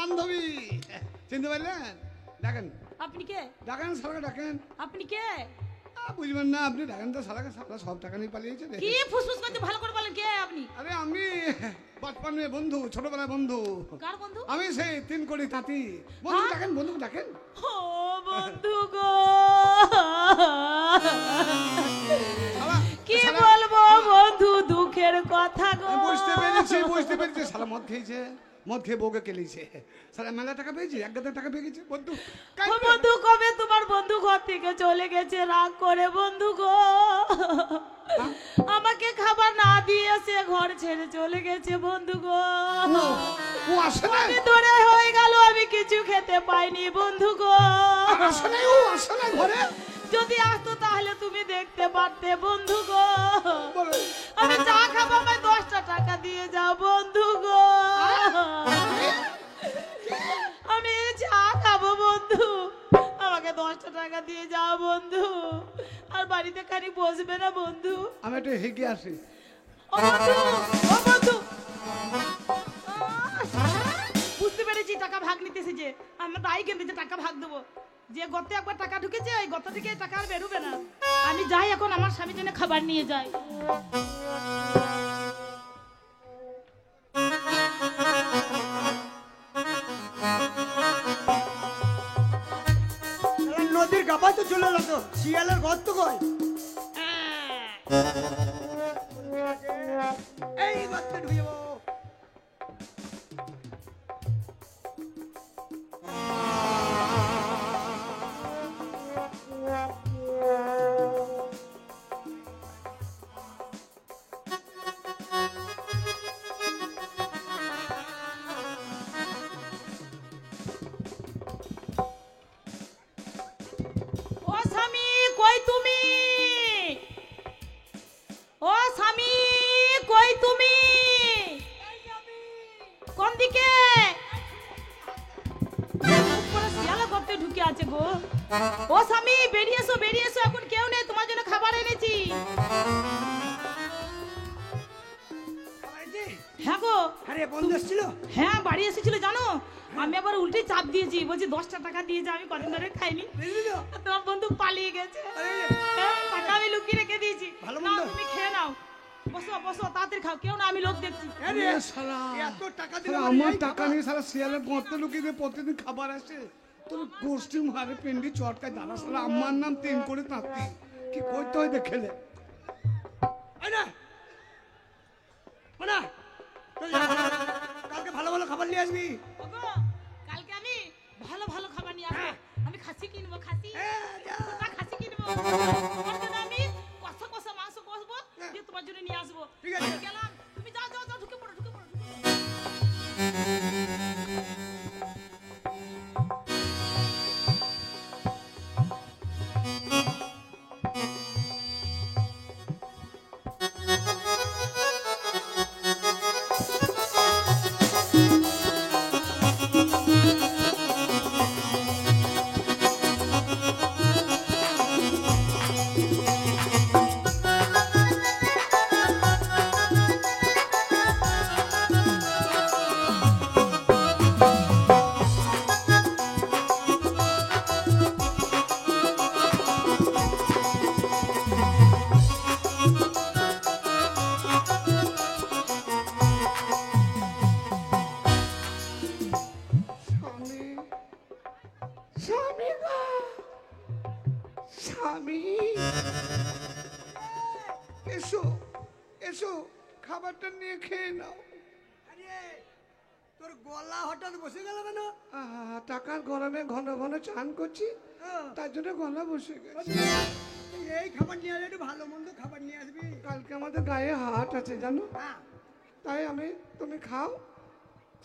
বান্ধবী চিনতে পারলেন? ডাকেন। আপনি কে? ডাকেন শালাকে ডাকেন। আপনি কে? বুঝবেন না আপনি, ডাকেন তো শালাকে। শালা সব টাকা নিয়ে পালিয়েছে। কি ফুসফুস করতে ভালো করে বলেন, কে আপনি? আরে আমি বাচপানের বন্ধু, ছোটবেলার বন্ধু। কার বন্ধু? আমি সেই 3 কোটি তাঁতি। বন্ধু ডাকেন, বন্ধু ডাকেন। ও বন্ধু গো, কি বলবো বন্ধু, দুঃখের কথা গো। বুঝতে পেরেছি শালা মদ খেয়েছে, মদ খেয়ে বউকে কেলিছে। শালা মেলা টাকা পেয়েছি, 1,000 টাকা পেয়ে গেছে। বন্ধু বন্ধু কবে তোমার বন্ধু ঘর থেকে চলে গেছে রাগ করে বন্ধু গো। আমাকে খাবার না দিয়ে সে ঘর ছেড়ে চলে গেছে বন্ধু গো। ও আসে না, ধরে হয়ে গেল আমি কিছু খেতে পাইনি বন্ধু গো। আসে না, ও আসে না ঘরে। যদি আসতো তাহলে তুমি দেখতে পারতে বন্ধু গো। আমি চা খাবো, আমায় 10টা টাকা দিয়ে যাও বন্ধু গো। আমি চা খাবো বন্ধু, আমাকে 10টা টাকা দিয়ে যাও বন্ধু। আর বাড়িতে খানি বসবে না বন্ধু? আমি একটু হেগে আসি। ও বন্ধু, ও বন্ধু, বুঝতে পেরেছি টাকা ভাগ নিতেছে যে। আমরা তাই কিনতে টাকা ভাগ দেবো। যে গর্তে একবার টাকা ঢুকেছে ওই গর্ত থেকে টাকা আর বেরোবে না। আমি যাই এখন, আমার স্বামীর জন্য খাবার নিয়ে যাই। নদীর গাবা তো চলে গেল, শিয়ালের গর্ত কই? এই গর্তে ঢুকে যাবো। ও স্বামী কই তুমি? ও স্বামী কই তুমি? কোন দিকে? উপরে শিয়ালা করতে ঢুকে আছে গো। ও স্বামী বেরিয়ে এসো, বেরিয়ে এসো, এখন কেউ নেই, তোমার জন্য খাবার এনেছি। হ্যাঁ গো। আরে বন্ধু এসেছিল? হ্যাঁ বাড়ি এসেছিল জানো। আমি আবার উল্টে চাপ দিয়েছি, বলছি 10টা টাকা দিয়ে যা, আমি কদিন ধরে খাইনি। তোমার বন্ধু পালিয়ে গেছে। হ্যাঁ, টাকা আমি লুকিয়ে রেখে দিয়েছি। ভালো নাও মন্দ। তুমি খেয়ে নাও। বসো বসো, তাড়াতাড়ি খাও, কেউ না, আমি লোক দেখছি। আরে শালা এত টাকা দিলে শালা আমার টাকা নিয়ে শালা শিয়ালের গর্তে লুকিয়ে দিয়ে প্রতিদিন খাবার আসে। তোর গোষ্ঠী মারে পিন্ডি চটকায় দাদা। শালা আমার নাম 3 কোটি তাঁতি। কি করতে হয় দেখেলে? কালকে ভালো ভালো খাবার নিয়ে আসবি। ওগো, কালকে আমি ভালো ভালো খাবার নিয়ে আসবো। আমি খাসি কিনবো, খাসি। গোটা খাসি কিনবো। তোমার জন্য আমি কষা কষা মাংস কষবো, দিয়ে তোমার জন্য নিয়ে আসবো। ঠিক আছে। আমি গেলাম, তুমি যাও যাও যাও, ঢুকে পড়ো ঢুকে পড়ো। স্বামী গো, স্বামী এসো এসো, খাবারটা নিয়ে খেয়ে নাও। আরে তোর গলা হঠাৎ বসে গেল কেন? টাকার গরমে ঘন ঘন চান করছি, তার জন্য গলা বসে গেছে। এই খাবার নিয়ে আসবি, একটু ভালো মন্দ খাবার নিয়ে আসবি। কালকে আমাদের গায়ে হাট আছে জানো, হ্যাঁ তাই তুমি খাও।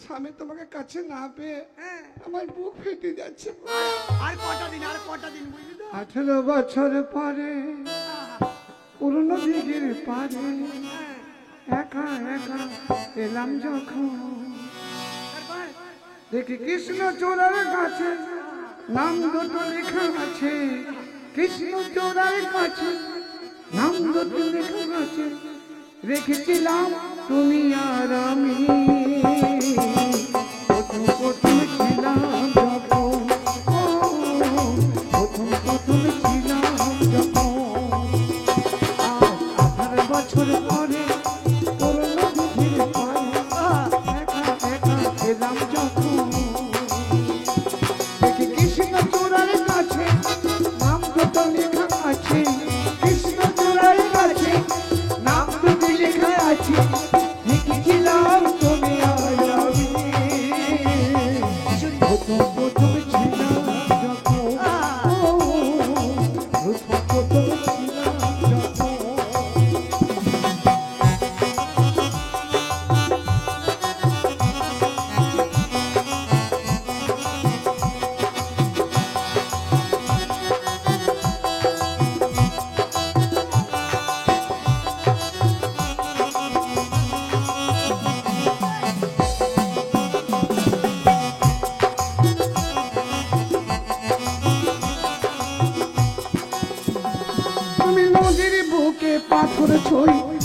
স্বামী তোমাকে কাছে না পেয়ে হ্যাঁ। আমার বুক ফেটে যাচ্ছে। আর কটা দিন বুঝলি তো? 18 বছর পরে পুরনো দিঘির পারে একা একা এলাম যখন, দেখি কৃষ্ণ চূড়ার কাছে নাম দুটো লেখা আছে। কৃষ্ণ চূড়ার কাছে নাম দুটো লেখা আছে, রেখেছিলাম তুমি আর আমি। প্রথম প্রথম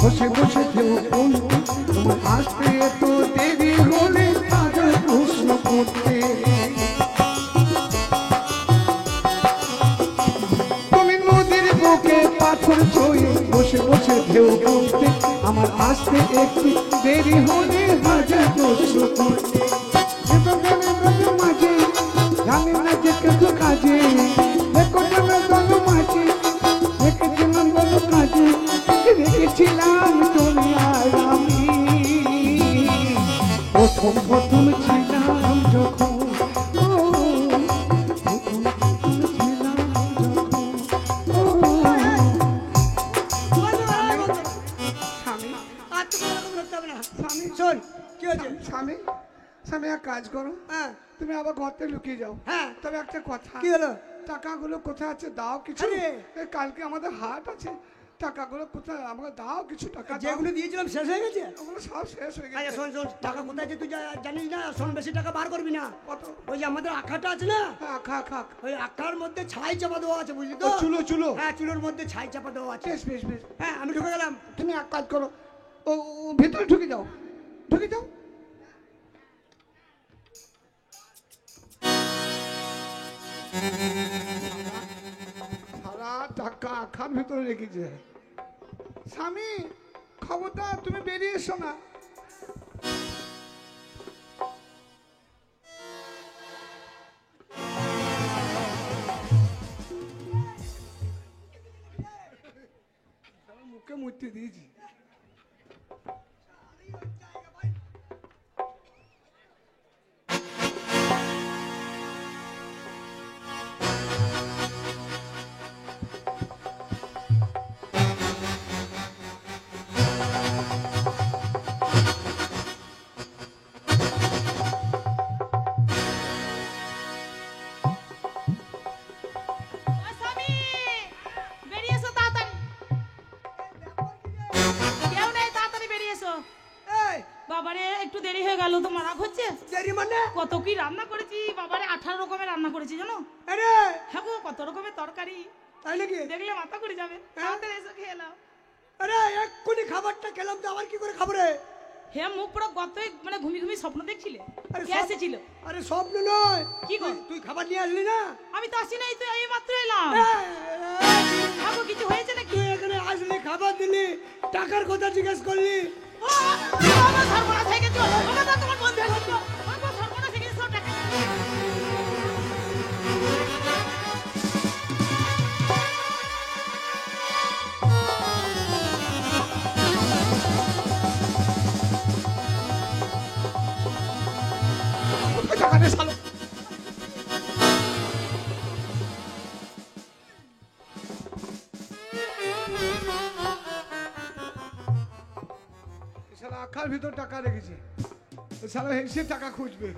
বসে বসে ঢেউ গুনতে তোমার আসতে এত দেরি হলে তাদের প্রশ্ন করতে তুমি নদীর বুকে পাথর ছুঁয়ে বসে বসে ঢেউ গুনতে আমার আসতে একটু দেরি হলে হাজার প্রশ্ন করতে মাঝে জানি না যে কিছু কাজে দেখো দল মাঝে রেখেছিলাম দল কাজে রেখেছিলাম তুমি আর আমি প্রথম প্রথম ছিলাম যখন প্রথম প্রথম ছিলাম যখন স্বামী আর তো কোনো রকম করতে হবে না। স্বামী শোন কি হয়েছে? স্বামী স্বামী এক কাজ করো হ্যাঁ তুমি আবার ঘরতে লুকিয়ে যাও হ্যাঁ তবে একটা কথা কি হলো? টাকাগুলো কোথায় আছে দাও কিছু আরে! এই কালকে আমাদের হাট আছে টাকাগুলো কোথায় আমাকে দাও কিছু টাকা দাও। যেগুলো দিয়েছিলাম শেষ হয়ে গেছে। ওগুলো সব শেষ হয়ে আচ্ছা গেছে শোন শোন, টাকা কোথায় আছে তুই জানিস না? শোন, বেশি টাকা বার করবি না। কত ওই যে আমাদের আখাটা আছে না, হ্যাঁ খা খা ওই আখার মধ্যে ছাই চাপা দেওয়া আছে, বুঝলি তো? ও, চুলো চুলো হ্যাঁ, চুলোর মধ্যে ছাই চাপা দেওয়া আছে। বেশ বেশ বেশ হ্যাঁ, আমি ঢুকে গেলাম। তুমি এক কাজ করো ও ও ভিতরে ঢুকে যাও ঢুকে যাও সারা টাকা আখার ভিতরে রেখেছে স্বামী খবরদার তুমি বেরিয়ে এসো না মুখে মুড়তে দিয়েছি ওই স্বামী, বেরিয়ে এসো তাড়াতাড়ি। কেউ নেই, তাড়াতাড়ি বেরিয়ে এসো। এই বাবারে একটু দেরি হয়ে গেল, তো রাগ হচ্ছে? দেরি মানে? কত কি রান্না করেছি বাবারে, 18 রকমের রান্না করেছি জানো? আরে হ্যাঁ গো, কত রকমের তরকারি, তাই নাকি? দেখলে মাথা ঘুরে যাবে। তাড়াতাড়ি এসো, খেয়ে নাও। আরে এক্ষুনি খাবারটা খেলাম তো আবার কি করে খাবো রে? হে মুখ পুরো গতই মানে ঘুমি ঘুমি স্বপ্ন দেখছিলে? আরে কে সব- এসেছিল? আরে স্বপ্ন নয়। কি গো? তুই খাবার নিয়ে আসলি না? আমি তো আসি নাই, তুই এই মাত্র এলাম। হ্যাঁ গো, কিছু হয়েছে নাকি? তুই এখানে আসলি, খাবার দিলি, টাকার কথা জিজ্ঞেস করলি। ও, আমার সর্বনাশ হয়ে গেছে। আমার তো তোমার বন্ধু হয়ে গেছে। আমার সর্বনাশ হয়ে গেছে, সব টাকা। কোথায় টাকা রে শালো শালা আখার ভিতর টাকা রেখেছে শালা হেসে টাকা খুঁজবে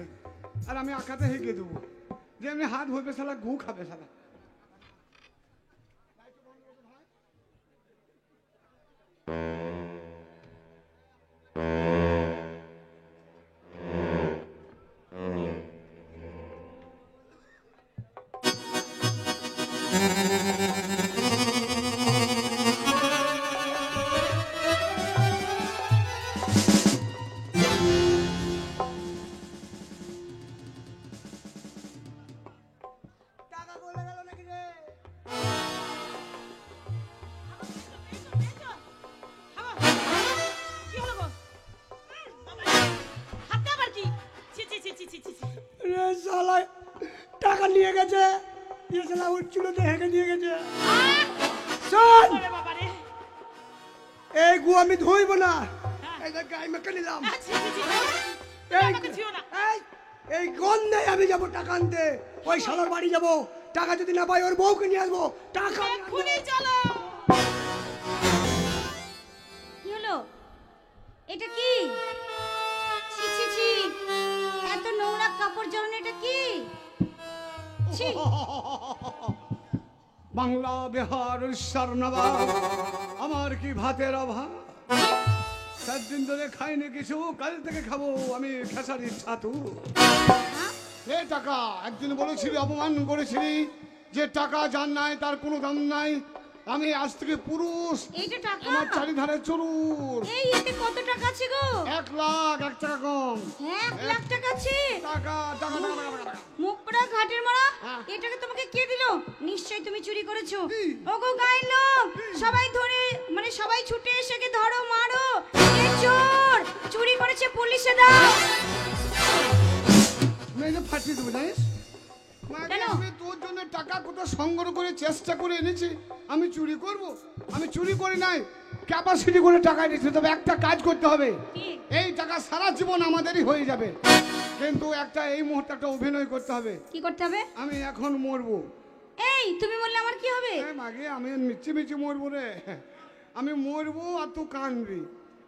আর আমি আখাতে হেঁকে দেবো যে এমনি হাত ভরবে শালা গু খাবে শালা টাকা বলে গেল নাকি রে? কি হলো গো? হাতে আবার কি? ছি ছি ছি ছি ছি ছি ছি। রে শালা, টাকা নিয়ে গেছে। এ শালা উচ্চুলোতে হেঁকে দিয়ে গেছে। শোন, ওরে বাবা রে। এই গু আমি ধুইব না। হ্যাঁ। এই দেখ গায়ে মেখে নিলাম। ছি ছি ছি। তুমি আমাকে ছুঁয়ো না। এই গন্ধে আমি যাব টাকা আনতে। ওই শালার বাড়ি যাব। টাকা যদি না পাই ওর বউকে নিয়ে আসবো। টাকা নিয়ে আসবো। এক্ষুনি চলো। কি হলো? এটা কি? ছি ছি ছি, এত নোংরা কাপড় জামা এটা কি? ছি, বাংলা বিহার উড়িষ্যার নবাব আমার কি ভাতের অভাব 7 দিন ধরে খাইনি কিছু কাল থেকে খাবো আমি খেসারির ছাতু হ্যাঁ? এ টাকা একদিন বলেছিলি অপমান করেছিলি যে টাকা যার নাই তার কোনো দাম নাই আমি আজ থেকে পুরুষ, এইটা টাকা? আমার চারিধারে চুরুষ। এই এতে কত টাকা আছে গো? 1 লাখ, 1 টাকা কম। 1 লাখ টাকা আছে? টাকা টাকা টাকা টাকা টাকা। মুখ পোড়া ঘাটের মারা, হ্যাঁ। এই টাকা তোমাকে কে দিল? নিশ্চয়ই তুমি চুরি করেছো। কি? ওগো গায়ের লোক, সবাই ধরে, মানে সবাই ছুটে এসে কে ধরো, মারো। এ চোর চুরি করেছে, পুলিশে দাও। মেয়ে ফাটিয়ে দেবো জানিস? মাকে কেন? আমি তোর জন্য টাকা কোথাও সংগ্রহ করে চেষ্টা করে এনেছি, আমি চুরি করব? আমি চুরি করি নাই, ক্যাপাসিটি করে টাকা এনেছি। তবে একটা কাজ করতে হবে, কি? এই টাকা সারা জীবন আমাদেরই হয়ে যাবে, কিন্তু একটা এই মুহূর্তে একটা অভিনয় করতে হবে। কি করতে হবে? আমি এখন মরবো। এই তুমি বললে আমার কি হবে? মাগে আমি মিচি মিচি মরবো রে। আমি মরবো আর তুই কানবি।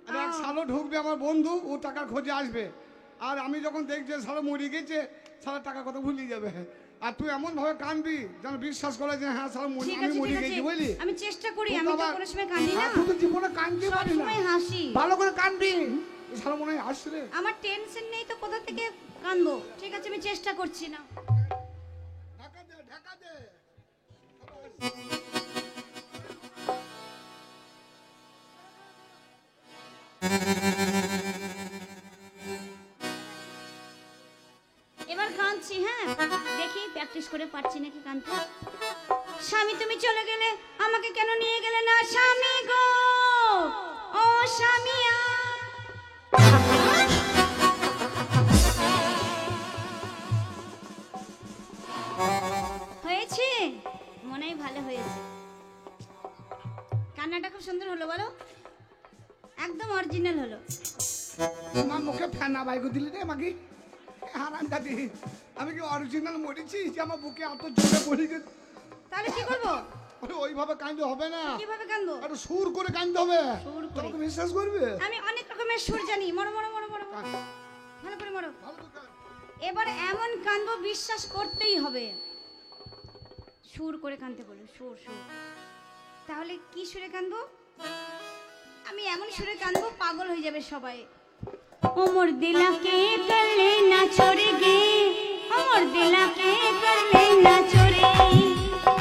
আর 1 সালও ঢুকবে আমার বন্ধু, ও টাকার খোঁজে আসবে। আর আমি যখন দেখছি সারা মরে গেছে, সারা টাকা কথা ভুলিয়ে যাবে। আর তুই এমন ভাবে কানবি যেন বিশ্বাস করে যে হ্যাঁ সারা ঠিক আমি আছে মরে ঠিক গেছি, আছে, বুঝলি? আমি চেষ্টা করি। তুই আমি তো আবার- কোনো সময় কাঁদি না, তুই তো জীবনে কানতে সব পারি না, সময় হাসি। ভালো করে কানবি। সারা মনে হয় আসছে। আমার টেনশন নেই তো কোথা থেকে কাঁদবো। ঠিক আছে আমি চেষ্টা করছি না। ঢাকা দে, ঢাকা দে। এবার কাঁদছি, হ্যাঁ দেখি প্র্যাকটিস করে পারছি নাকি কাঁদতে। স্বামী তুমি চলে গেলে, আমাকে কেন নিয়ে গেলে না স্বামী গো? ও স্বামী হয়েছে, মনে হয় ভালো হয়েছে। কান্নাটা খুব সুন্দর হলো, বলো একদম অরিজিনাল হলো। আমার মুখে ফেনা বাইকো দিলি রে মাগি, হারাম দাদি। আমি কি অরিজিনাল মরেছি যে আমার বুকে এত জোরে পড়ে গেছে? তাহলে কি করবো? আরে ওইভাবে কাঁদতে হবে না, কিভাবে কাঁদবো? একটু সুর করে কাঁদতে হবে। সুর করে? তোমাকে বিশ্বাস করবে? আমি অনেক রকমের সুর জানি। মরো মরো মরো মরো, ভালো করে মরো। ভালো তো কাঁদ। এবার এমন কাঁদবো বিশ্বাস করতেই হবে। সুর করে কাঁদতে বলো, সুর সুর। তাহলে কি সুরে কাঁদবো? আমি এমন সুরে কাঁদবো পাগল হয়ে যাবে সবাই। ওমর দিলাকে করলে না চোরেগে, ওমর দিলাকে করলে না চোরে,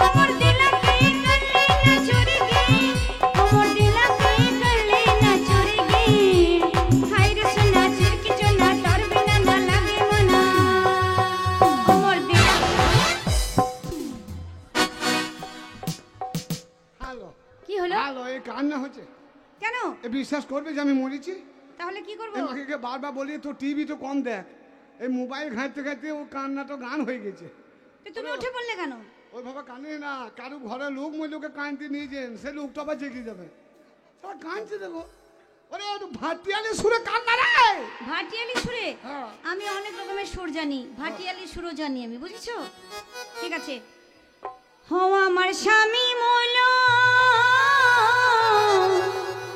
ওমর দিলাকে করলে না চোরেগে, ওমর দিলাকে করলে না চোরেগে। হাই রে সোনা চুরকি চোনা তোর বিনা না লাগে মনা। ওমর দিলা হ্যালো কি হলো? হ্যালো, এই কান্না হচ্ছে। কেন? এ বিশ্বাস করবে যে আমি মরেছি? তাহলে কি করবো? এই মাকে বারবার বলি তো টিভি তো কম দেখ, এই মোবাইল ঘাঁটতে ঘাঁটতে ও কান্না তো গান হয়ে গেছে। তো তুমি উঠে পড়লে কেন? ওইভাবে কানে না, কারো ঘরে লোক মই লোকে কানতে নিয়ে যান, সে লোকটা আবার জেগে যাবে। সব কানছে দেখো, ওরে একটু ভাটিয়ালি সুরে কান্না রে। ভাটিয়ালি সুরে? হ্যাঁ। আমি অনেক রকমের সুর জানি, ভাটিয়ালি সুরও জানি আমি, বুঝেছো? ঠিক আছে। হো আমার স্বামী মলো,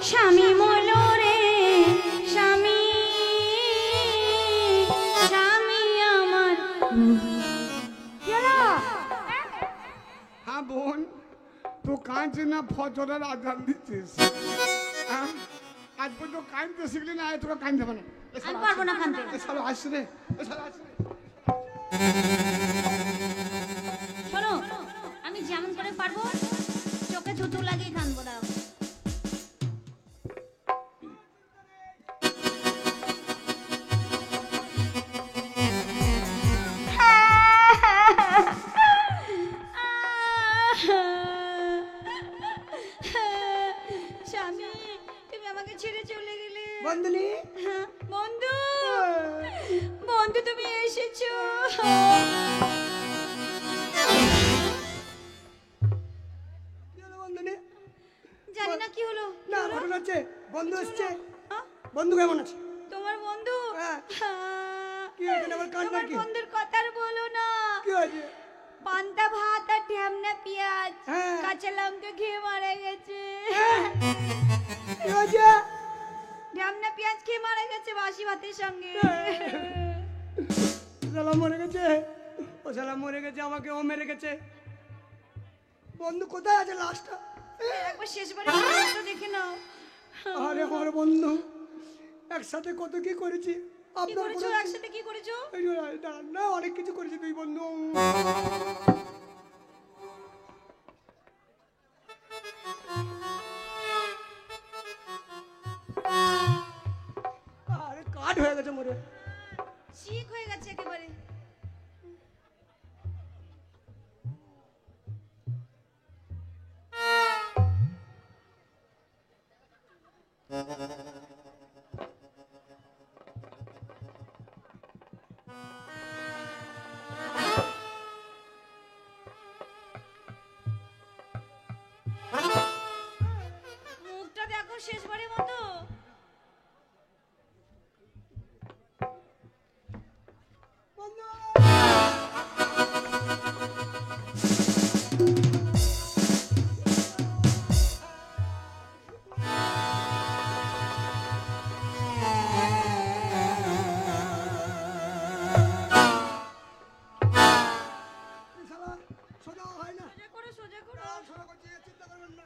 স্বামী মলো রে, স্বামী স্বামী আমার। কি হলো? হ্যাঁ বোন, তো কাঁদছিস না ফজরের আজান দিচ্ছিস? হ্যাঁ? আজ পর্যন্ত কাঁদতে শিখলি না, তোকে কাঁদতে হবে না। আমি পারবো না কাঁদতে। এছাড়া আসছে রে, এছাড়া আসছে রে। শোনো, আমি যেমন করে পারবো চোখে থুতু লাগিয়ে কাঁদবো। দাও স্বামী তুমি আমাকে ছেড়ে চলে গেলে। বন্ধুনি হ্যাঁ, বন্ধু বন্ধু তুমি এসেছো। কি হলো বন্ধুনি? জানি না কি হলো। না ঘটনা হচ্ছে, বন্ধু এসছে। হ্যাঁ? বন্ধু কেমন আছে? তোমার বন্ধু? হ্যাঁ। হ্যাঁ। কি হয়েছে আবার কান্না তোমার কি? বন্ধুর কথা আর বলো না। কি হয়েছে? পান্তা ভাত আর ঢ্যামনা পেঁয়াজ হ্যাঁ। কাঁচা লঙ্কা খেয়ে মারা গেছে। কি হয়েছে? ঢ্যামনা পেঁয়াজ খেয়ে মারা গেছে বাসি ভাতের সঙ্গে। শালা মরে গেছে, ও শালা মরে গেছে, আমাকে ও মেরে গেছে। বন্ধু কোথায় আছে লাশটা? একবার শেষবারের মতো দেখে নাও। আরে আমার বন্ধু, একসাথে কত কি করেছি। কি আপনার করেছো? কোনো- একসাথে কি করেছো? এই যে, দাঁড়ান না, অনেক কিছু করেছি দুই বন্ধু। কাঠ হয়ে গেছে মরে। ঠিক হয়ে গেছে একেবারে। মুখটা দেখো শেষবারের মতো। শালা সোজা হয় না। সোজা করো, সোজা করো। সোজা করছি, চিন্তা করবেন না।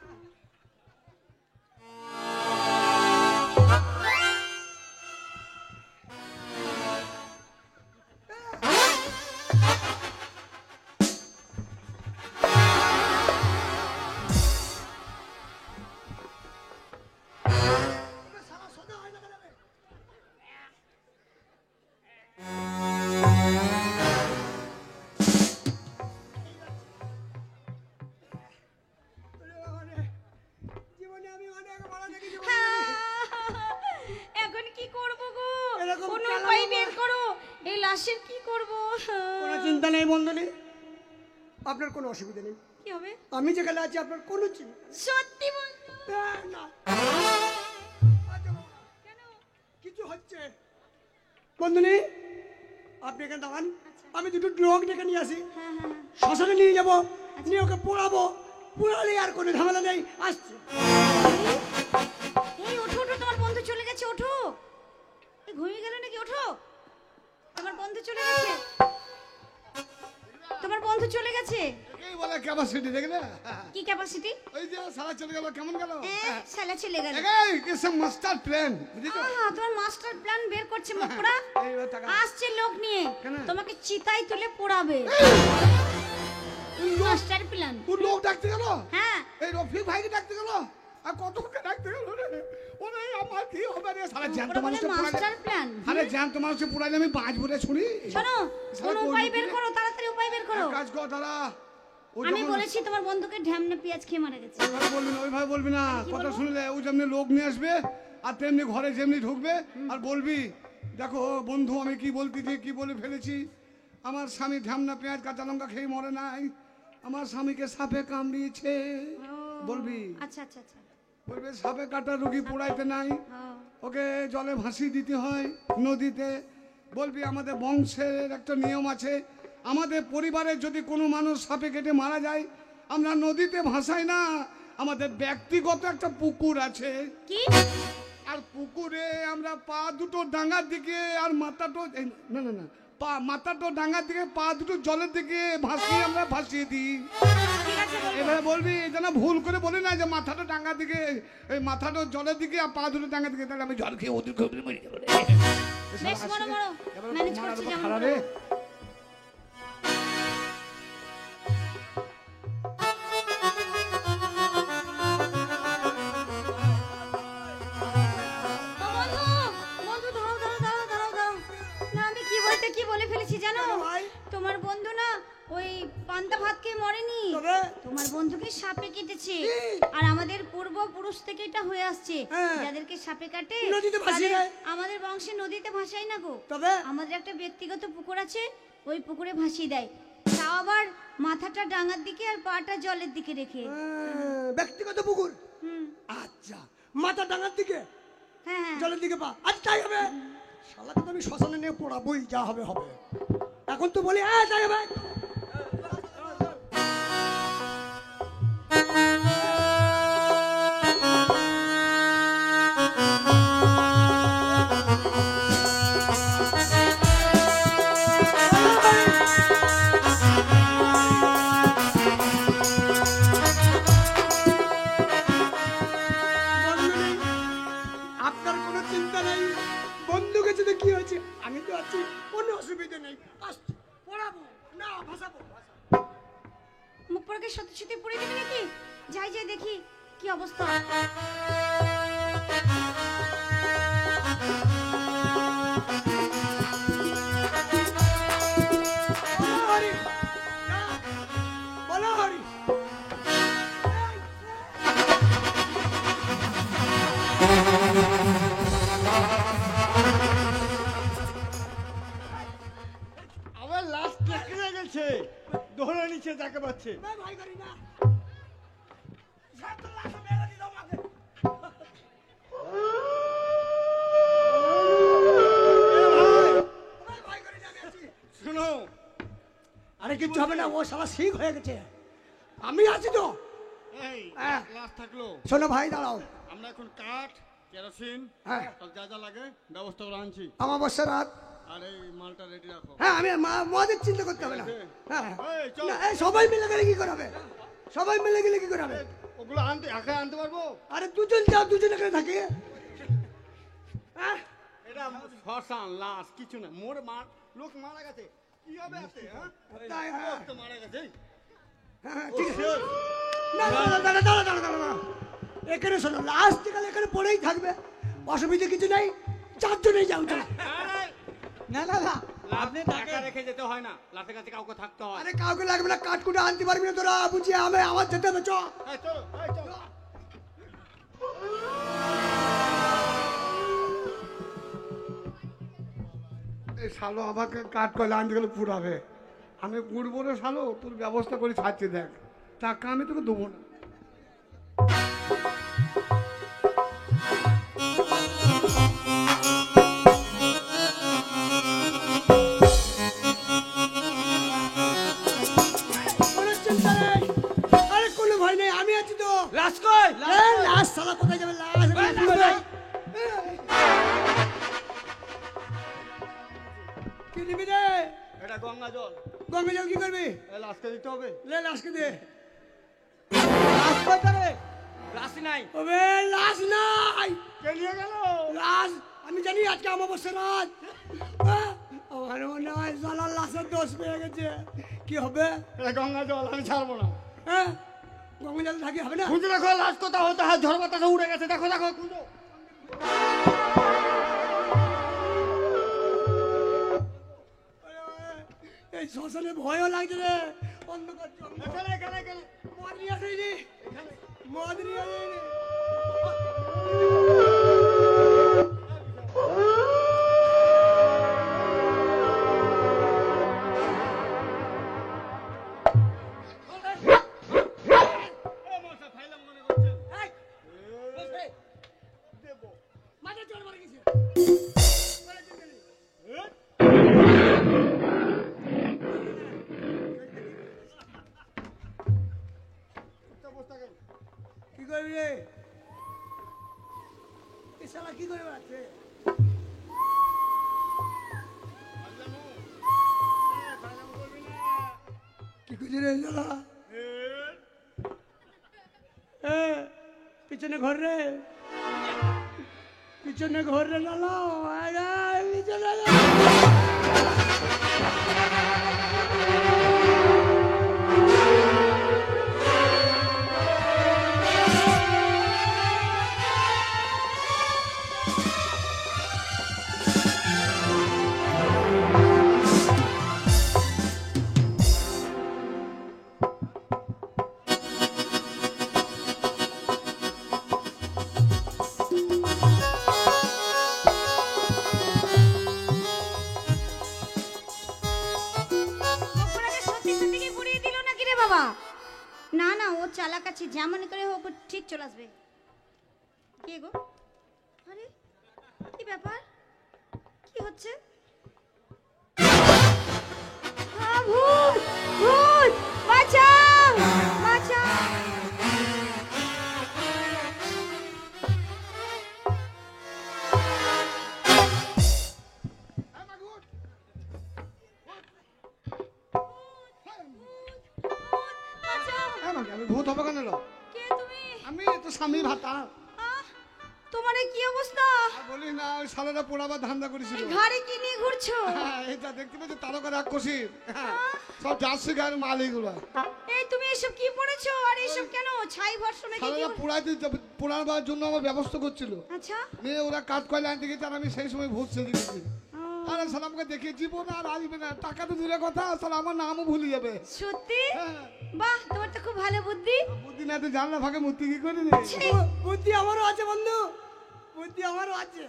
শালা সোজা হয় না কেন রে? জীবনে আমি অনেক বড় দেখেছি এখন কি করব গো? এরকম কোনো চালাবো উপায় না। বের করো। এই লাশের কি করব? কোনো চিন্তা নেই বন্ধনী, আপনার কোনো অসুবিধা নেই। কি হবে? আমি যেখানে আছি আপনার কোনো চিন্তা সত্যি বলছো? না। কেন? কিছু হচ্ছে বন্ধনী, আপনি এখানে দাঁড়ান, আমি দুটো লোক ডেকে নিয়ে আসি, হ্যাঁ হ্যাঁ হ্যাঁ। শ্মশানে নিয়ে যাবো, নিয়ে ওকে পোড়াবো, পোড়ালে আর কোনো ঝামেলা নেই। আসছে এই ওঠো ওঠো, তোমার বন্ধু চলে গেছে, ওঠো। এই ঘুমিয়ে গেল নাকি? ওঠো, তোমার বন্ধু চলে গেছে, তোমার বন্ধু চলে গেছে। এই বলে ক্যাপাসিটি দেখলে? কি ক্যাপাসিটি? ওই যে সারা চলে গেল, কেমন গেল? শালা চলে গেল। এই কিসম মাস্টার প্ল্যান, বুঝিছো? আহা, তোমার মাস্টার প্ল্যান বের করছে মুখরা। এইবার টাকা আসছে লোক নিয়ে, কেন? তোমাকে চিতায় তুলে পোড়াবে। Master plan. ও লোক ডাকতে গেল, হ্যাঁ, এই রফিক ভাইকে ডাকতে গেল, আর কতকে ডাকতে গেল রে। ওরে আমার কি হবে রে, সারা জ্যান্ত ওরা বলে মানুষকে মাস্টার পুরাইলে, প্ল্যান। আরে জ্যান্ত মানুষকে পুরাইলে আমি বাঁচবো রে শুনি। শোনো, শালা কোন কই উপায় ঢুকে বের রে? করো, তাড়াতাড়ি উপায় বের করো। এক কাজ কর দাদা, ও আমি যখন বলেছি তোমার বন্ধুকে ঢ্যামনা পেঁয়াজ খেয়ে মারা গেছে। ওইভাবে বলবি না, ওইভাবে বলবি না, কি কথা বলবো? শুনলে ও যেমনি লোক নিয়ে আসবে আর তেমনি ঘরে যেমনি ঢুকবে আর বলবি, দেখো বন্ধু আমি কি বলতেছি, কি বলে ফেলেছি, আমার স্বামী ঢ্যামনা পেঁয়াজ কাঁচা লঙ্কা খেয়ে মরে নাই, আমার স্বামীকে সাপে কামড়িয়েছে। ও, বলবি, আচ্ছা আচ্ছা আচ্ছা। বলবে সাপে কাটা রুগী পোড়াইতে নাই, ও, ওকে জলে ভাসিয়ে দিতে হয় নদীতে। বলবি আমাদের বংশের একটা নিয়ম আছে, আমাদের পরিবারে যদি কোনো মানুষ সাপে কেটে মারা যায় আমরা নদীতে ভাসাই না, আমাদের ব্যক্তিগত একটা পুকুর আছে, কি? আর পুকুরে আমরা পা দুটো ডাঙার দিকে আর মাথাটো না না না পা মাথাটো ডাঙার দিকে পা দুটো জলের দিকে ভাসিয়ে আমরা ভাসিয়ে দিই। ঠিক আছে বলবো। এবারে বলবি যেন ভুল করে বলি না যে মাথাটা ডাঙ্গার দিকে, এই মাথাটা জলের দিকে আর পা দুটো ডাঙ্গার দিকে, তাহলে আমি জল খেয়ে ওদের খেয়ে মরে যাবো রে। বেশ বড় বড় ম্যানেজ করছে যেমন খারাপ রে। বন্ধু, বন্ধু দাঁড়াও দাঁড়াও দাঁড়াও দাঁড়াও দাঁড়াও। না আমি কি বলে ফেলেছি জানো? কেন ভাই? তোমার বন্ধু না ওই পান্তা ভাত খেয়ে মরেনি, তবে? তোমার বন্ধুকে সাপে কেটেছে। কি? আর আমাদের পূর্বপুরুষ থেকে এটা হয়ে আসছে, হ্যাঁ। যাদেরকে সাপে কাটে নদীতে ভাসিয়ে তাদের- দেয়। আমাদের বংশে নদীতে ভাসায় না গো, তবে? আমাদের একটা ব্যক্তিগত পুকুর আছে, ওই পুকুরে ভাসিয়ে দেয়, তাও আবার মাথাটা ডাঙার দিকে আর পাটা জলের দিকে রেখে। ব্যক্তিগত পুকুর, হুম, আচ্ছা, মাথা ডাঙার দিকে হ্যাঁ হ্যাঁ। জলের দিকে পা, আচ্ছা তাই হবে। শালাকে তো আমি শ্মশানে নিয়ে পোড়াবই, যা হবে হবে। এখন তো বলি হ্যাঁ তাই হবে। বন্ধু নেই, আপনার কোনো চিন্তা নাই, বন্ধু গেছে তো কি হয়েছে, আমি তো আছি, কোনো অসুবিধা নেই। আসছি, পড়াবো না ভাসাবো। মুখ পড়াকে সত্যি সত্যি পড়ে দিবি নাকি? যাই যাই দেখি কি অবস্থা। সে যাকে পাচ্ছে। না ভাই করি না সাত লাখ মেরে দিল আমাকে ভাই করি না আমি আছি শোনো, আরে কিচ্ছু হবে না ও শালা ঠিক হয়ে গেছে আমি আছি তো এই হ্যাঁ। লাশ থাকলো, শোনো ভাই দাঁড়াও আমরা এখন কাঠ, কেরোসিন, হ্যাঁ সব যা যা লাগে ব্যবস্থা করে আনছি। অমাবস্যা রাত আর এই মালটা রেডি রাখো। হ্যাঁ আমি মদের চিন্তা করতে হবে না হ্যাঁ এই, চল। না, এই সবাই মিলে গেলে কি করাবে সবাই মিলে গেলে কি করাবে ওগুলো আনতে একা আনতে পারবো? আরে দুজন যাও দুজন এখানে থাকে হ্যাঁ এটা শ্মশান, লাশ কিছু না, মোর লোক মারা গেছে, কি হবে এতে, হ্যাঁ? তাই, হ্যাঁ। লোক তো মারা গেছে। হ্যাঁ ঠিক আছে না দাঁড়া দাঁড়া দাঁড়া দাঁড়া দাঁড়া এখানে শোনো লাস্ট কালে এখানে পড়েই থাকবে অসুবিধা কিছু নেই চারজনেই যাও চলো না না না আপনি টাকা রেখে যেতে হয় না, লাশের কাছে কাউকে থাকতে হয়। আরে কাউকে লাগবে না কাঠকুটা আনতে পারবি না তোরা বুঝিয়ে আমি আমার যেতে হবে চ এই, চলো, এই, চলো। এই শালো আমাকে কাঠ কয়লা আনতে গেলে পুড়াবে, আমি পুড়বো না শালো, তোর ব্যবস্থা করে ছাড়ছি, দেখ টাকা আমি তোকে দেবো না। কোনো চিন্তা নেই আরে কোনো ভয় নেই আমি আছি তো লাশ কই? লাশ শালা কোথায় যাবে লাশ কি নিবি রে এটা গঙ্গা জল, গঙ্গা যাও কি করবি এই লাশকে দিতে হবে। লে লাশকে দে লাশ কই তবে? লাশ নাই। ওবে লাশ নাই কে নিয়ে গেল? লাশ আমি জানি আজকে অমাবস্যা রাত আমার মনে হয় শালা লাশের দোষ পেয়ে গেছে কি হবে এটা গঙ্গা জল, আমি ছাড়বো না। হ্যাঁ গঙ্গা জল থাকি হবে না খুঁজে দেখো লাশ কোথাও, হতে হয় ঝড় বাতাসে উড়ে গেছে, দেখো দেখো খুঁজো। এই শ্মশানে ভয়ও লাগছে রে অন্ধকার জঙ্গল। এখানে এখানে এখানে মদ নিয়ে আসিনি মদ নিয়ে আসিনি এই মশা ফাইলাম মনে করছেন। দেবো। মাথা চড় মারা গেছে কি করবি রে এই শালা কি করে বেড়াচ্ছে কি করছি রে শালা পিছনে ঘর রে পিছনে ঘর রে লালা পিছনে ওপরাকে সত্যি সত্যি কি পুড়িয়ে দিল নাকি রে বাবা? না না ও চালাক আছে, যেমন করে হোক ও ঠিক চলে আসবে। কে গো? আরে কি ব্যাপার, কি হচ্ছে? ভূত ভূত বাঁচাও বাঁচাও। বাঁচাও। আমি ভূত হবে কেন এলো? কে তুমি? আমি তো স্বামী ভাতা। আহ, তোমার এই কি অবস্থা? আর বলি না, ওই শালারা পোড়াবার ধান্দা করেছিল। এই ঘরে কি নিয়ে ঘুরছো? হ্যাঁ, এটা দেখতে পাচ্ছি তারকা রাক্ষসী, সব জার্সি গায়ের মাল এগুলো। এই তুমি এসব কি পড়েছো আর এসব কেন ছাই ভরছো নাকি কি? শালারা পোড়াইতে পোড়াবার জন্য আমার ব্যবস্থা করছিল। আচ্ছা মেয়ে ওরা কাজ কয়লা আনতে গেছে, আর আমি সেই সময় ভূত সেজে গেছি। ও, আরে শালা আমাকে দেখে জীবন আর আসবে না, টাকা তো দূরের কথা, শালা আমার নামও ভুলে যাবে। সত্যি? হ্যাঁ, বাহ, তোমার তো খুব ভালো বুদ্ধি। বুদ্ধি না তো জানলা ফাঁকে মূর্তি কি করে রে? ছি, বুদ্ধি আমারও আছে বন্ধু বুদ্ধি আমারও আছে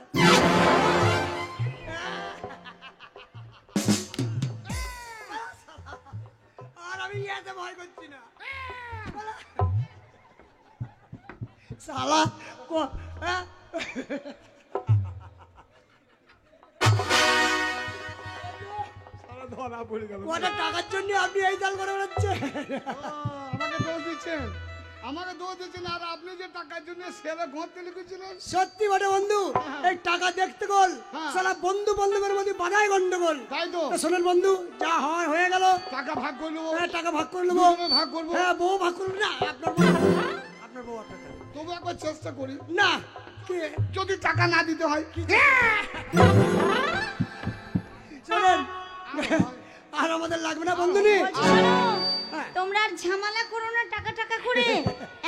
আর আমি এত যেতে ভয় করছি না শালা হ্যাঁ? সারা ধরা পড়ে গেল। কটা টাকার জন্য আপনি এই চাল করে বেড়াচ্ছেন আমাকে দোষ দিচ্ছেন, আমাকে দোষ দিচ্ছেন। আর আপনি যে টাকার জন্য সেরে ঘুরতে লিখেছিলেন, সত্যি বটে বন্ধু এই টাকা দেখতে গল হ্যাঁ। সারা বন্ধু বান্ধবের মধ্যে বাধাই গন্ডগোল তাই তো। তো শোনেন বন্ধু যা হয় হয়ে গেল টাকা ভাগ করে নেবো, হ্যাঁ টাকা ভাগ করে নেবো দুজনে ভাগ করবো। হ্যাঁ বউ ভাগ করবো না আপনার বউ আপনার বউ আপনার টাকা। তবু একবার চেষ্টা করি, না কি যদি টাকা না দিতে হয়। শোনেন আর আমাদের লাগবে না বন্ধু নি বলছি, শোনো, হ্যাঁ। তোমরা আর ঝামেলা করো না টাকা টাকা করে,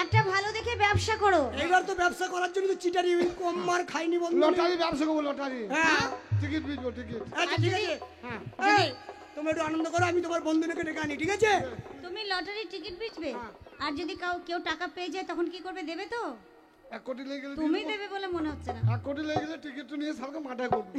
একটা ভালো দেখে ব্যবসা করো। এইবার তো ব্যবসা করার জন্য তো চিটারি কম মার খাইনি বন্ধু নি। লটারি ব্যবসা করবো, লটারি। হ্যাঁ। টিকিট বিচবো, টিকিট। আচ্ছা ঠিক আছে হ্যাঁ। এই তোমরা একটু আনন্দ করো আমি তোমার বন্ধুকে ডেকে আনি ঠিক আছে তুমি লটারির টিকিট বেচবে, হ্যাঁ। আর যদি কেউ টাকা পেয়ে যায় তখন কি করবে, দেবে তো? 1 কোটি লেগে গেলে তুমি দিয়ে দেবো। দেবে বলে মনে হচ্ছে না। 1 কোটি লেগে গেলে টিকিট তো নিয়ে সালকে মাঠে করবো।